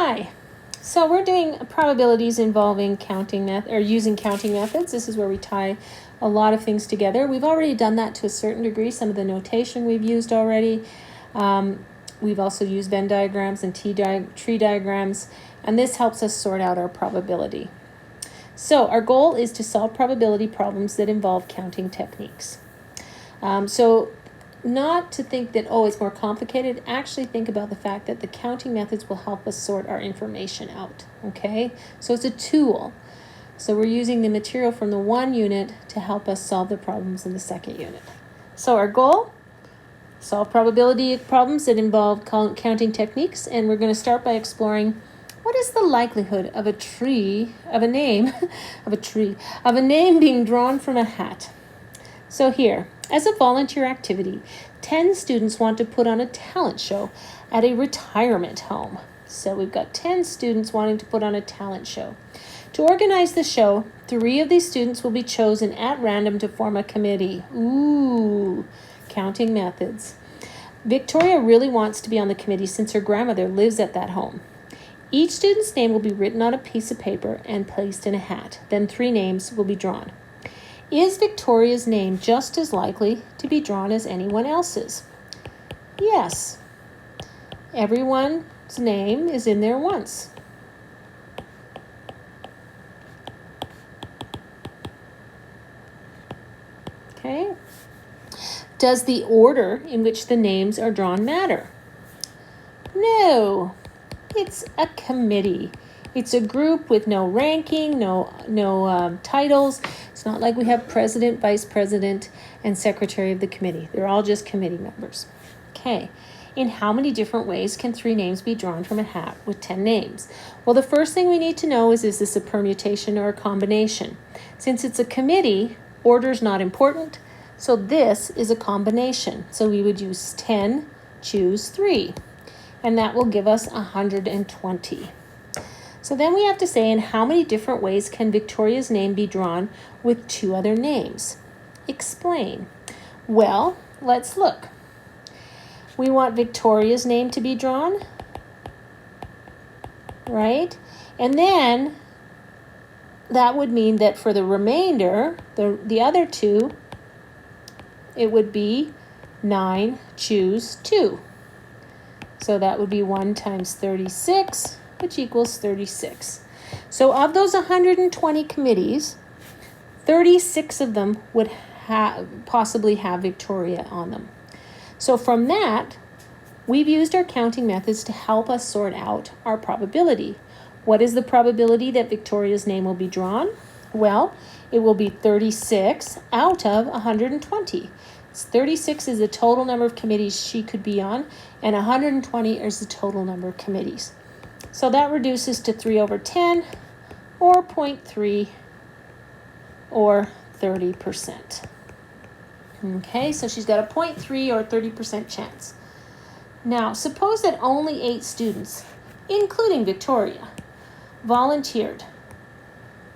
Hi. So we're doing probabilities involving using counting methods. This is where we tie a lot of things together. We've already done that to a certain degree. Some of the notation we've used already. We've also used Venn diagrams and tree diagrams, and this helps us sort out our probability. So our goal is to solve probability problems that involve counting techniques. Not to think that, it's more complicated. Actually think about the fact that the counting methods will help us sort our information out, okay? So it's a tool. So we're using the material from the one unit to help us solve the problems in the second unit. So our goal, solve probability problems that involve counting techniques, and we're going to start by exploring what is the likelihood of a name being drawn from a hat. So here, as a volunteer activity, 10 students want to put on a talent show at a retirement home. So we've got 10 students wanting to put on a talent show. To organize the show, 3 of these students will be chosen at random to form a committee. Ooh, counting methods. Victoria really wants to be on the committee since her grandmother lives at that home. Each student's name will be written on a piece of paper and placed in a hat. Then 3 names will be drawn. Is Victoria's name just as likely to be drawn as anyone else's? Yes. Everyone's name is in there once. Okay. Does the order in which the names are drawn matter? No. It's a committee. It's a group with no ranking, no titles. It's not like we have president, vice president, and secretary of the committee. They're all just committee members. Okay. In how many different ways can 3 names be drawn from a hat with 10 names? Well, the first thing we need to know is this a permutation or a combination? Since it's a committee, order's not important, so this is a combination. So we would use 10, choose 3, and that will give us 120. So then we have to say, in how many different ways can Victoria's name be drawn with 2 other names? Explain. Well, let's look. We want Victoria's name to be drawn, right? And then that would mean that for the remainder, the other 2, it would be 9, choose 2. So that would be 1 times 36, which equals 36. So of those 120 committees, 36 of them would possibly have Victoria on them. So from that, we've used our counting methods to help us sort out our probability. What is the probability that Victoria's name will be drawn? Well, it will be 36 out of 120. 36 is the total number of committees she could be on, and 120 is the total number of committees. So that reduces to 3 over 10, or 0.3, or 30%. Okay, so she's got a 0.3 or 30% chance. Now, suppose that only 8 students, including Victoria, volunteered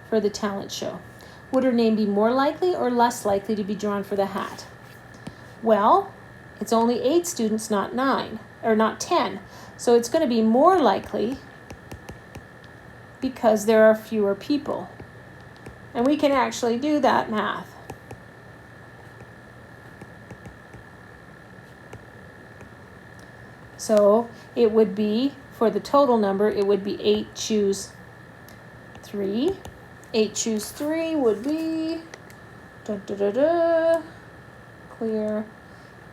for the talent show. Would her name be more likely or less likely to be drawn for the hat? Well, it's only 8 students, not 10. So it's going to be more likely because there are fewer people. And we can actually do that math. So it would be, for the total number, it would be 8 choose 3. 8 choose 3 would be, clear,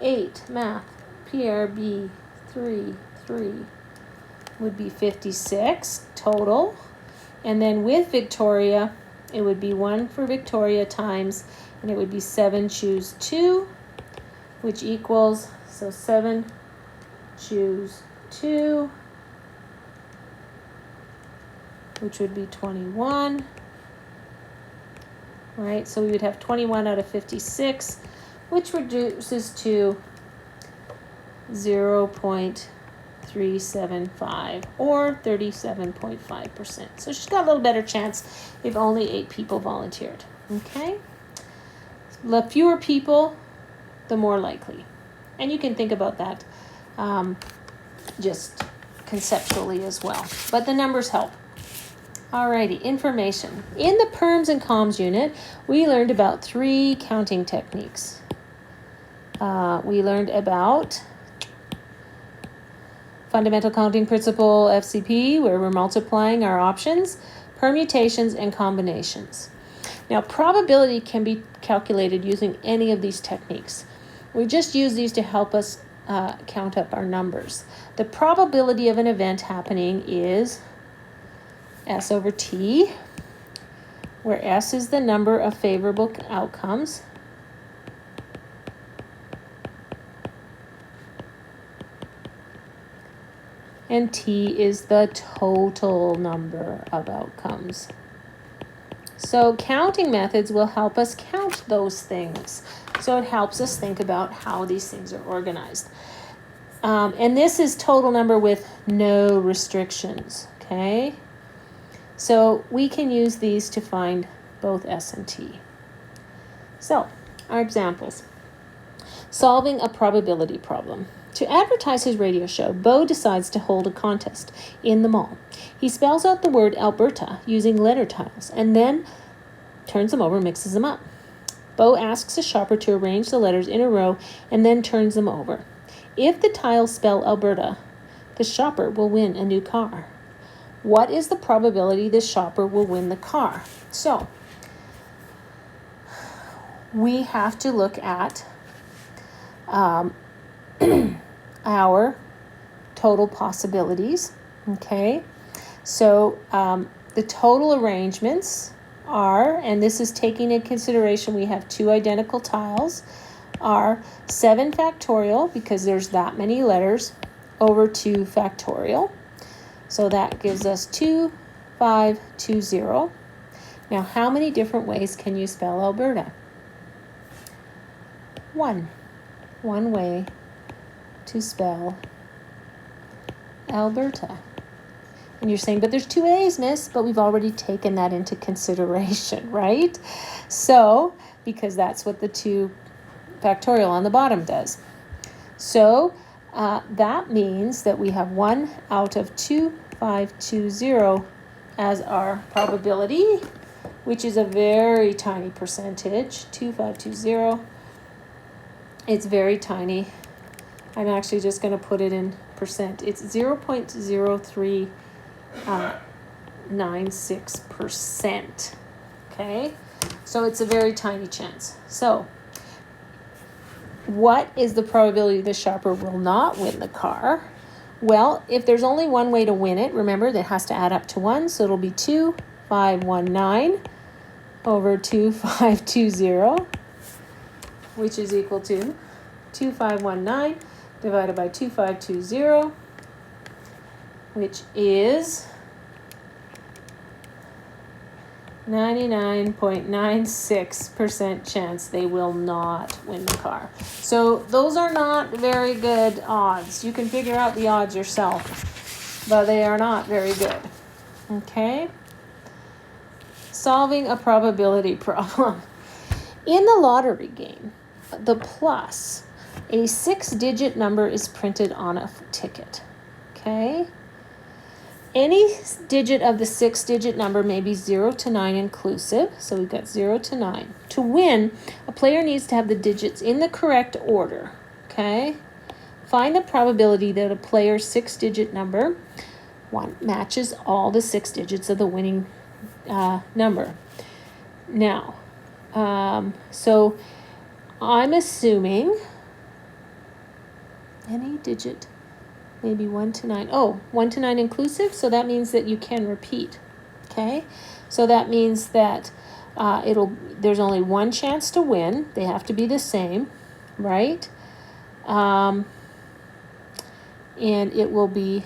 8, math, PRB, 3 would be 56 total. And then with Victoria, it would be 1 for Victoria times, and it would be 7 choose 2, which equals, so 7 choose 2, which would be 21, right? So we would have 21 out of 56, which reduces to 0.375 or 37.5%. So she's got a little better chance if only 8 people volunteered, okay? The fewer people, the more likely. And you can think about that just conceptually as well. But the numbers help. Alrighty, information. In the perms and comms unit, we learned about 3 counting techniques. We learned about fundamental counting principle, FCP, where we're multiplying our options, permutations, and combinations. Now, probability can be calculated using any of these techniques. We just use these to help us count up our numbers. The probability of an event happening is S over T, where S is the number of favorable outcomes. And T is the total number of outcomes. So counting methods will help us count those things. So it helps us think about how these things are organized. And this is total number with no restrictions, okay? So we can use these to find both S and T. So, our examples. Solving a probability problem. To advertise his radio show, Bo decides to hold a contest in the mall. He spells out the word Alberta using letter tiles and then turns them over and mixes them up. Bo asks the shopper to arrange the letters in a row and then turns them over. If the tiles spell Alberta, the shopper will win a new car. What is the probability the shopper will win the car? So, we have to look at our total possibilities, okay? So the total arrangements are, and this is taking into consideration we have 2 identical tiles, are 7 factorial, because there's that many letters, over 2 factorial. So that gives us 2, 5, 2, 0. Now, how many different ways can you spell Alberta? 1. One way to spell Alberta. And you're saying, but there's 2 A's, miss, but we've already taken that into consideration, right? So, because that's what the 2 factorial on the bottom does. So, that means that we have 1 out of 2, 5, 2, 0 as our probability, which is a very tiny percentage, 2, 5, 2, 0. It's very tiny. I'm actually just going to put it in percent. It's 0.0396%. Okay? So it's a very tiny chance. So, what is the probability the shopper will not win the car? Well, if there's only one way to win it, remember that has to add up to 1, so it'll be 2519 over 2520, which is equal to 2519 divided by 2520, which is 99.96% chance they will not win the car. So those are not very good odds. You can figure out the odds yourself, but they are not very good. Okay? Solving a probability problem. In the lottery game, the plus, a 6-digit number is printed on a ticket. Okay? Any digit of the 6-digit number may be 0 to 9 inclusive, so we've got 0 to 9. To win, a player needs to have the digits in the correct order, okay? Find the probability that a player's 6-digit number matches all the 6 digits of the winning number. Now, so I'm assuming any digit, maybe 1 to 9. Oh, 1 to 9 inclusive, so that means that you can repeat, okay? So that means that there's only one chance to win. They have to be the same, right? And it will be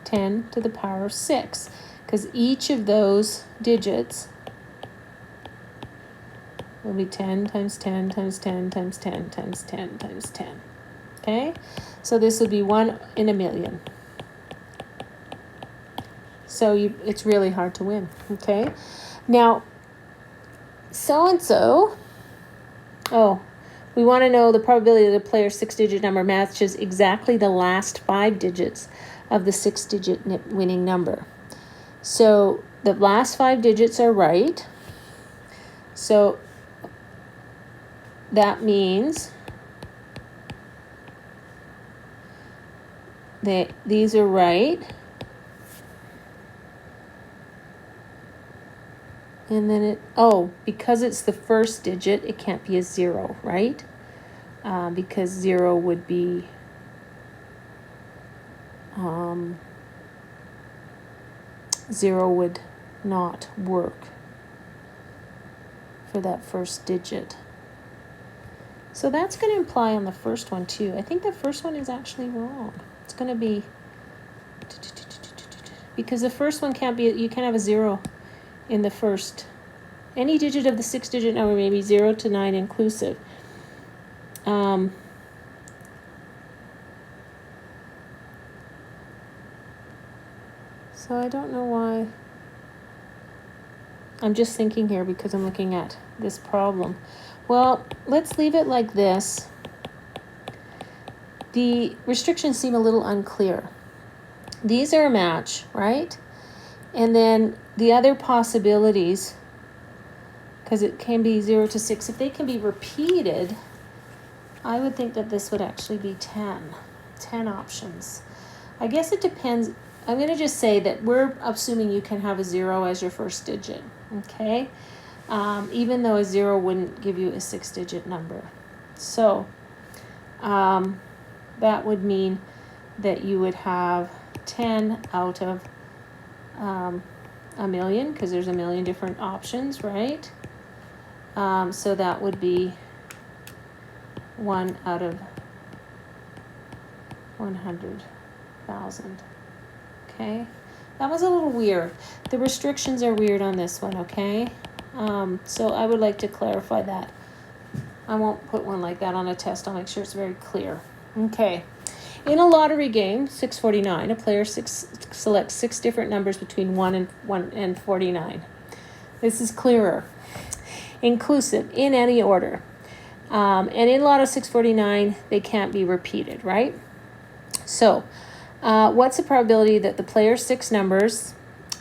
10 to the power 6, because each of those digits will be 10 times 10 times 10 times 10 times 10 times 10. Okay? So this would be 1 in a million. So it's really hard to win. Okay? Now, so-and-so, we want to know the probability that the player's 6-digit number matches exactly the last 5 digits of the 6-digit winning number. So the last 5 digits are right. So that means that these are right. And then because it's the first digit, it can't be a 0, right? Because 0 would be 0 would not work for that first digit. So that's going to imply on the first one too. I think the first one is actually wrong. It's going to be, because the first one can't be, you can't have a 0 in the first. Any digit of the 6-digit number may be 0 to 9 inclusive. So I don't know why. I'm just thinking here because I'm looking at this problem. Well, let's leave it like this. The restrictions seem a little unclear. These are a match, right? And then the other possibilities, because it can be 0 to 6, if they can be repeated, I would think that this would actually be 10 options. I guess it depends. I'm going to just say that we're assuming you can have a 0 as your first digit, okay? Even though a 0 wouldn't give you a 6-digit number. So that would mean that you would have 10 out of a million, because there's a million different options, right? So that would be 1 out of 100,000. Okay, that was a little weird. The restrictions are weird on this one, okay? So I would like to clarify that. I won't put one like that on a test. I'll make sure it's very clear. Okay. In a lottery game, 649, a player selects 6 different numbers between 1 and 49. This is clearer. Inclusive, in any order. And in Lotto 649, they can't be repeated, right? So, what's the probability that the player's 6 numbers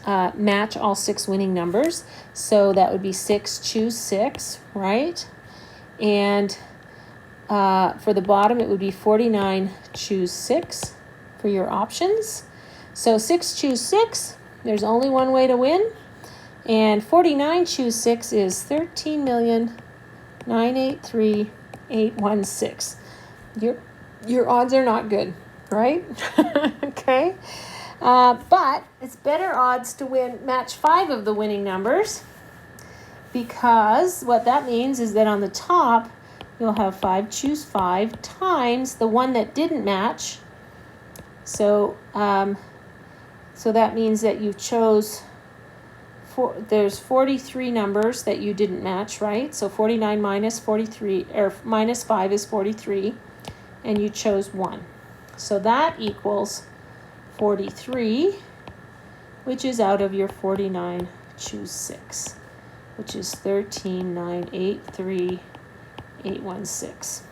match all 6 winning numbers? So that would be 6, choose 6, right? And for the bottom, it would be 49, choose 6 for your options. So 6, choose 6, there's only one way to win. And 49, choose 6 is 13,983,816. Your odds are not good, right? Okay. But it's better odds to match 5 of the winning numbers, because what that means is that on the top, you'll have 5, choose 5 times the one that didn't match. So that means that you chose, there's 43 numbers that you didn't match, right? So 49 minus 43, or minus 5 is 43, and you chose 1. So that equals 43, which is out of your 49, choose 6, which is 13,983,816.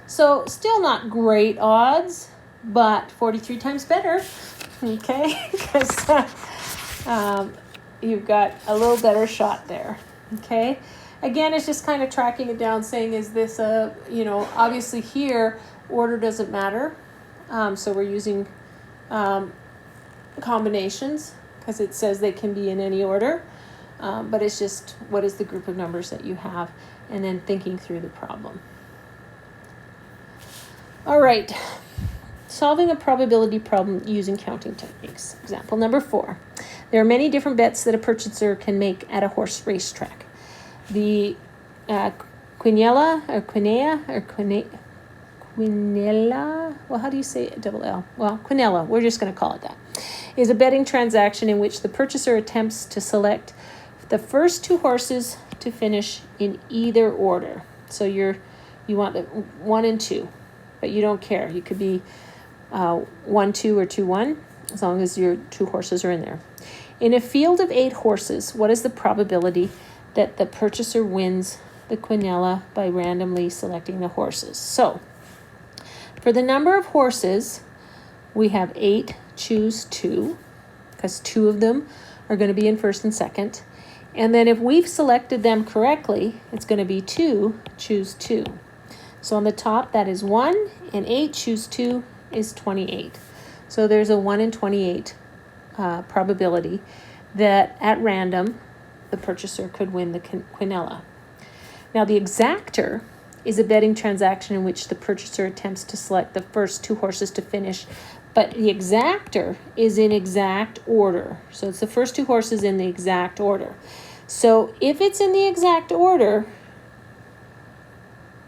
So still not great odds, but 43 times better, okay? Because you've got a little better shot there, okay? Again, it's just kind of tracking it down, saying, is this obviously here, order doesn't matter. So we're using combinations because it says they can be in any order. But it's just, what is the group of numbers that you have, and then thinking through the problem. All right, solving a probability problem using counting techniques. Example number 4. There are many different bets that a purchaser can make at a horse racetrack. The quinella, well, how do you say it? Double L. Well, quinella, we're just going to call it that, is a betting transaction in which the purchaser attempts to select the first 2 horses to finish in either order. So you want the 1 and 2, but you don't care. You could be 1-2 or 2-1, as long as your 2 horses are in there. In a field of 8 horses, what is the probability that the purchaser wins the quinella by randomly selecting the horses? So, for the number of horses, we have 8 choose 2, because 2 of them are going to be in first and second. And then if we've selected them correctly, it's going to be 2 choose 2. So on the top, that is 1, and 8 choose 2 is 28. So there's a 1 in 28 probability that at random, the purchaser could win the quinella. Now the exactor is a betting transaction in which the purchaser attempts to select the first 2 horses to finish, but the exactor is in exact order. So it's the first 2 horses in the exact order. So if it's in the exact order,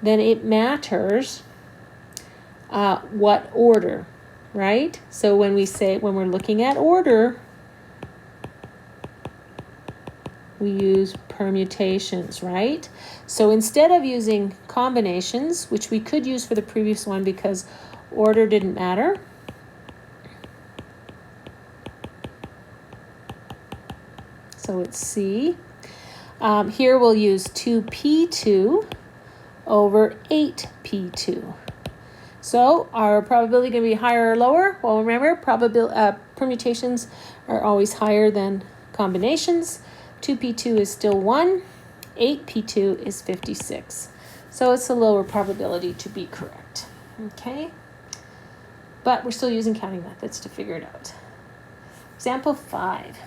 then it matters what order, right? So when we're looking at order, we use permutations, right? So instead of using combinations, which we could use for the previous one because order didn't matter, so it's C. Here we'll use 2P2 over 8P2. So our probability going to be higher or lower? Well, remember, permutations are always higher than combinations. 2P2 is still 1. 8P2 is 56. So it's a lower probability to be correct. Okay? But we're still using counting methods to figure it out. Example 5.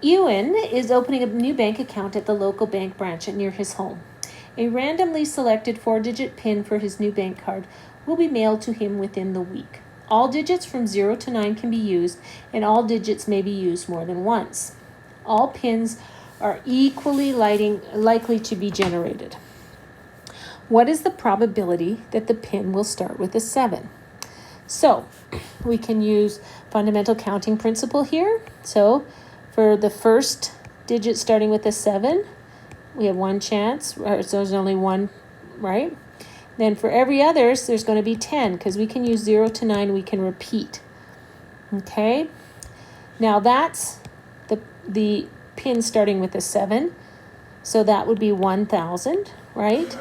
Ewan is opening a new bank account at the local bank branch near his home. A randomly selected 4-digit PIN for his new bank card will be mailed to him within the week. All digits from 0 to 9 can be used, and all digits may be used more than once. All PINs are equally likely to be generated. What is the probability that the PIN will start with a 7? So we can use fundamental counting principle here. So for the first digit starting with a 7, we have 1 chance, so there's only 1, right? Then for every others, there's going to be 10, because we can use 0 to 9, we can repeat. Okay? Now that's the pin starting with a 7, so that would be 1,000, right?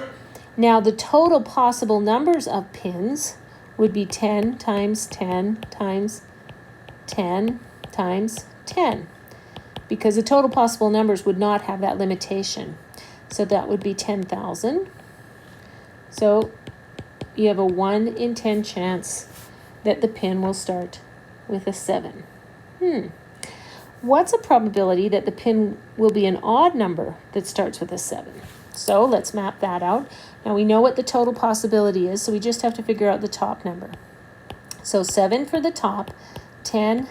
Now the total possible numbers of pins would be 10 times 10 times 10 times 10, because the total possible numbers would not have that limitation. So that would be 10,000. So you have a 1 in 10 chance that the pin will start with a 7. What's a probability that the pin will be an odd number that starts with a 7? So let's map that out. Now we know what the total possibility is, so we just have to figure out the top number. So 7 for the top, 10,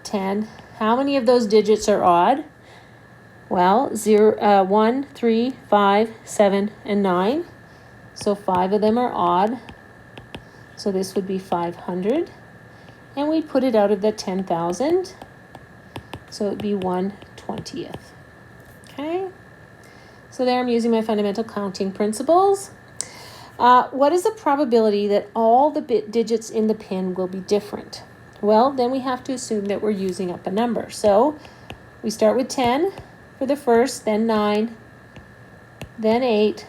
10. How many of those digits are odd? Well, 1, 3, 5, 7, and 9. So 5 of them are odd. So this would be 500. And we put it out of the 10,000. So it would be 1/20th. Okay? So there I'm using my fundamental counting principles. What is the probability that all the digits in the pin will be different? Well, then we have to assume that we're using up a number. So we start with 10 for the first, then 9, then 8,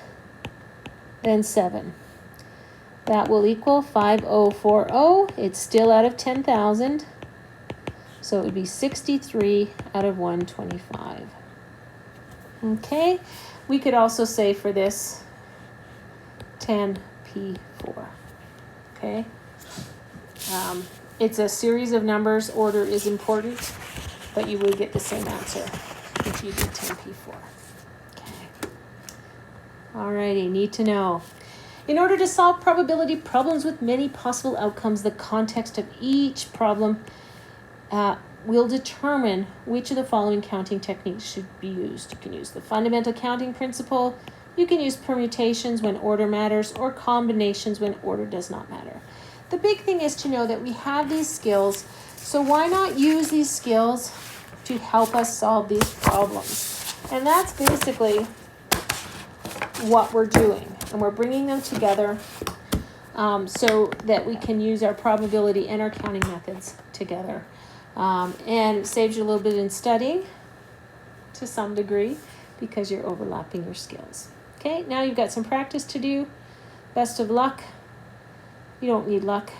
then 7. That will equal 5040. It's still out of 10,000. So it would be 63 out of 125. Okay, we could also say for this 10P4. Okay, it's a series of numbers. Order is important, but you will get the same answer if you did 10P4. Okay. Alrighty, need to know. In order to solve probability problems with many possible outcomes, the context of each problem will determine which of the following counting techniques should be used. You can use the fundamental counting principle, you can use permutations when order matters, or combinations when order does not matter. The big thing is to know that we have these skills, so why not use these skills to help us solve these problems? And that's basically what we're doing, and we're bringing them together so that we can use our probability and our counting methods together. And it saves you a little bit in studying to some degree because you're overlapping your skills. Okay, now you've got some practice to do. Best of luck. You don't need luck.